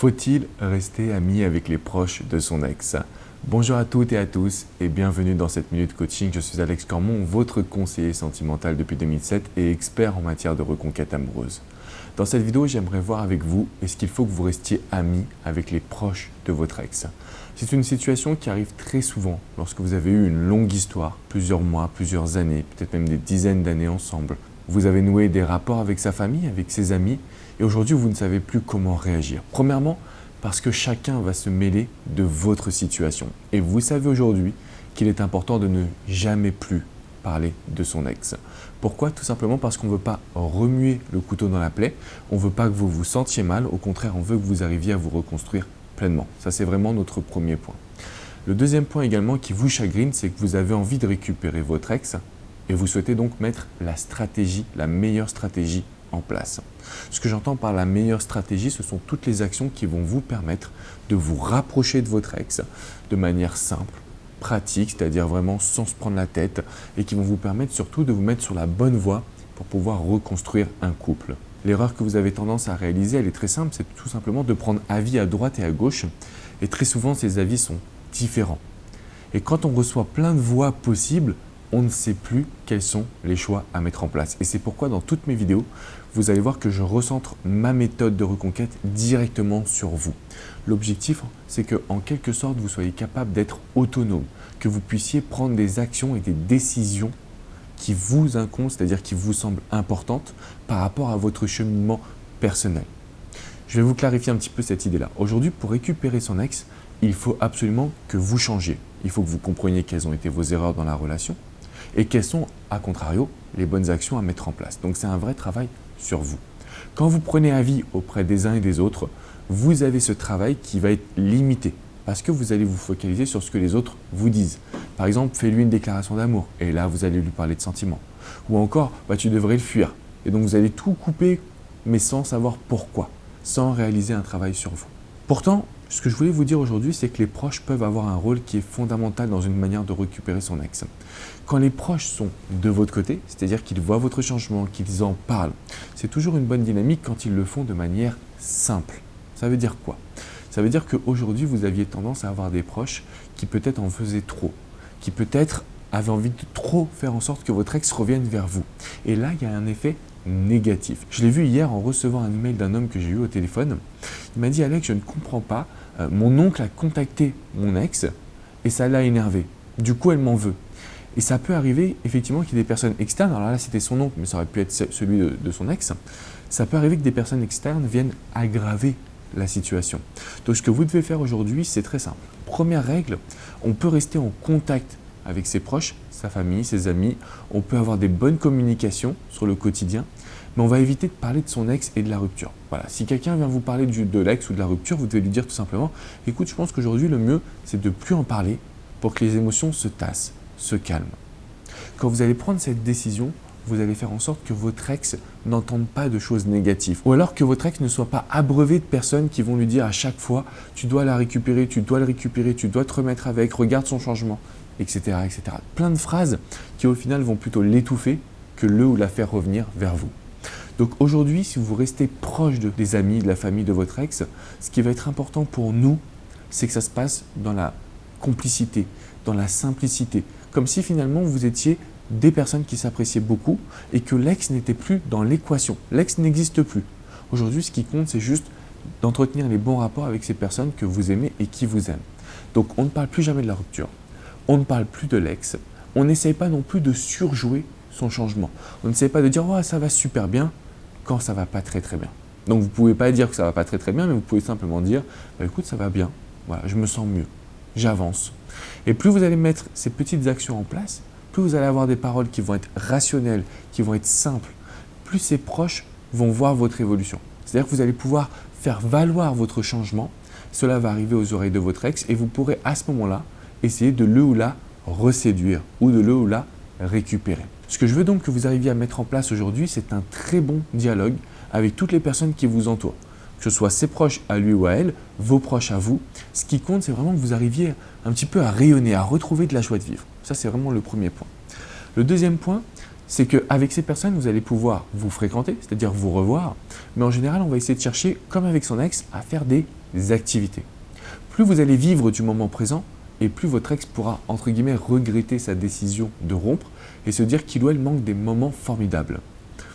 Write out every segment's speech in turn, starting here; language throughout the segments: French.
Faut-il rester ami avec les proches de son ex? Bonjour à toutes et à tous et bienvenue dans cette minute coaching. Je suis Alex Cormon, votre conseiller sentimental depuis 2007 et expert en matière de reconquête amoureuse. Dans cette vidéo, j'aimerais voir avec vous, est-ce qu'il faut que vous restiez ami avec les proches de votre ex? C'est une situation qui arrive très souvent lorsque vous avez eu une longue histoire, plusieurs mois, plusieurs années, peut-être même des dizaines d'années ensemble. Vous avez noué des rapports avec sa famille, avec ses amis, et aujourd'hui vous ne savez plus comment réagir. Premièrement, parce que chacun va se mêler de votre situation. Et vous savez aujourd'hui qu'il est important de ne jamais plus parler de son ex. Pourquoi? Tout simplement parce qu'on ne veut pas remuer le couteau dans la plaie, on ne veut pas que vous vous sentiez mal, au contraire on veut que vous arriviez à vous reconstruire pleinement. Ça c'est vraiment notre premier point. Le deuxième point également qui vous chagrine, c'est que vous avez envie de récupérer votre ex et vous souhaitez donc mettre la stratégie, la meilleure stratégie en place. Ce que j'entends par la meilleure stratégie, ce sont toutes les actions qui vont vous permettre de vous rapprocher de votre ex de manière simple, pratique, c'est-à-dire vraiment sans se prendre la tête et qui vont vous permettre surtout de vous mettre sur la bonne voie pour pouvoir reconstruire un couple. L'erreur que vous avez tendance à réaliser, elle est très simple, c'est tout simplement de prendre avis à droite et à gauche et très souvent ces avis sont différents. Et quand on reçoit plein de voix possibles, on ne sait plus quels sont les choix à mettre en place. Et c'est pourquoi dans toutes mes vidéos, vous allez voir que je recentre ma méthode de reconquête directement sur vous. L'objectif, c'est qu'en quelque sorte, vous soyez capable d'être autonome, que vous puissiez prendre des actions et des décisions qui vous incombent, c'est-à-dire qui vous semblent importantes par rapport à votre cheminement personnel. Je vais vous clarifier un petit peu cette idée-là. Aujourd'hui, pour récupérer son ex, il faut absolument que vous changiez. Il faut que vous compreniez quelles ont été vos erreurs dans la relation et quelles sont, à contrario, les bonnes actions à mettre en place. Donc, c'est un vrai travail sur vous. Quand vous prenez avis auprès des uns et des autres, vous avez ce travail qui va être limité parce que vous allez vous focaliser sur ce que les autres vous disent. Par exemple, fais-lui une déclaration d'amour et là, vous allez lui parler de sentiments. Ou encore, tu devrais le fuir. Et donc, vous allez tout couper, mais sans savoir pourquoi, sans réaliser un travail sur vous. Pourtant, ce que je voulais vous dire aujourd'hui, c'est que les proches peuvent avoir un rôle qui est fondamental dans une manière de récupérer son ex. Quand les proches sont de votre côté, c'est-à-dire qu'ils voient votre changement, qu'ils en parlent, c'est toujours une bonne dynamique quand ils le font de manière simple. Ça veut dire quoi? Ça veut dire qu'aujourd'hui, vous aviez tendance à avoir des proches qui peut-être en faisaient trop, qui peut-être avaient envie de trop faire en sorte que votre ex revienne vers vous. Et là, il y a un effet négatif. Je l'ai vu hier en recevant un email d'un homme que j'ai eu au téléphone. Il m'a dit « Alex, je ne comprends pas, mon oncle a contacté mon ex et ça l'a énervé. Du coup, elle m'en veut. » Et ça peut arriver effectivement qu'il y ait des personnes externes, alors là c'était son oncle, mais ça aurait pu être celui de son ex. Ça peut arriver que des personnes externes viennent aggraver la situation. Donc ce que vous devez faire aujourd'hui, c'est très simple. Première règle, on peut rester en contact avec ses proches, sa famille, ses amis. On peut avoir des bonnes communications sur le quotidien, mais on va éviter de parler de son ex et de la rupture. Voilà. Si quelqu'un vient vous parler de l'ex ou de la rupture, vous devez lui dire tout simplement « Écoute, je pense qu'aujourd'hui, le mieux, c'est de ne plus en parler pour que les émotions se tassent, se calment. » Quand vous allez prendre cette décision, vous allez faire en sorte que votre ex n'entende pas de choses négatives. Ou alors que votre ex ne soit pas abreuvé de personnes qui vont lui dire à chaque fois « Tu dois la récupérer, tu dois le récupérer, tu dois te remettre avec, regarde son changement. » etc., etc. Plein de phrases qui au final vont plutôt l'étouffer que le ou la faire revenir vers vous. Donc aujourd'hui, si vous restez proche des amis, de la famille de votre ex, ce qui va être important pour nous, c'est que ça se passe dans la complicité, dans la simplicité, comme si finalement vous étiez des personnes qui s'appréciaient beaucoup et que l'ex n'était plus dans l'équation. L'ex n'existe plus. Aujourd'hui, ce qui compte, c'est juste d'entretenir les bons rapports avec ces personnes que vous aimez et qui vous aiment. Donc on ne parle plus jamais de la rupture. On ne parle plus de l'ex, on n'essaye pas non plus de surjouer son changement. On n'essaye pas de dire oh, « ça va super bien » quand ça ne va pas très très bien. Donc vous ne pouvez pas dire que ça ne va pas très très bien, mais vous pouvez simplement dire « écoute, ça va bien, voilà, je me sens mieux, j'avance ». Et plus vous allez mettre ces petites actions en place, plus vous allez avoir des paroles qui vont être rationnelles, qui vont être simples, plus ces proches vont voir votre évolution. C'est-à-dire que vous allez pouvoir faire valoir votre changement, cela va arriver aux oreilles de votre ex et vous pourrez à ce moment-là essayer de le ou la reséduire ou de le ou la récupérer. Ce que je veux donc que vous arriviez à mettre en place aujourd'hui, c'est un très bon dialogue avec toutes les personnes qui vous entourent. Que ce soit ses proches à lui ou à elle, vos proches à vous. Ce qui compte, c'est vraiment que vous arriviez un petit peu à rayonner, à retrouver de la joie de vivre. Ça, c'est vraiment le premier point. Le deuxième point, c'est qu'avec ces personnes, vous allez pouvoir vous fréquenter, c'est-à-dire vous revoir, mais en général, on va essayer de chercher, comme avec son ex, à faire des activités. Plus vous allez vivre du moment présent, et plus votre ex pourra, entre guillemets, regretter sa décision de rompre et se dire qu'il ou elle manque des moments formidables.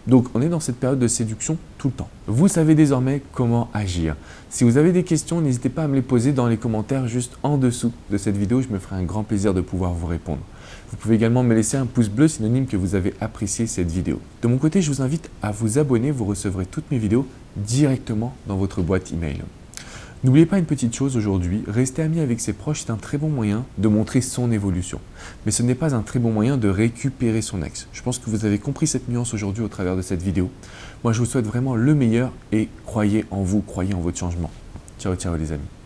Donc, on est dans cette période de séduction tout le temps. Vous savez désormais comment agir. Si vous avez des questions, n'hésitez pas à me les poser dans les commentaires juste en dessous de cette vidéo. Je me ferai un grand plaisir de pouvoir vous répondre. Vous pouvez également me laisser un pouce bleu synonyme que vous avez apprécié cette vidéo. De mon côté, je vous invite à vous abonner. Vous recevrez toutes mes vidéos directement dans votre boîte email. N'oubliez pas une petite chose aujourd'hui, rester ami avec ses proches, c'est un très bon moyen de montrer son évolution. Mais ce n'est pas un très bon moyen de récupérer son ex. Je pense que vous avez compris cette nuance aujourd'hui au travers de cette vidéo. Moi, je vous souhaite vraiment le meilleur et croyez en vous, croyez en votre changement. Ciao, ciao les amis.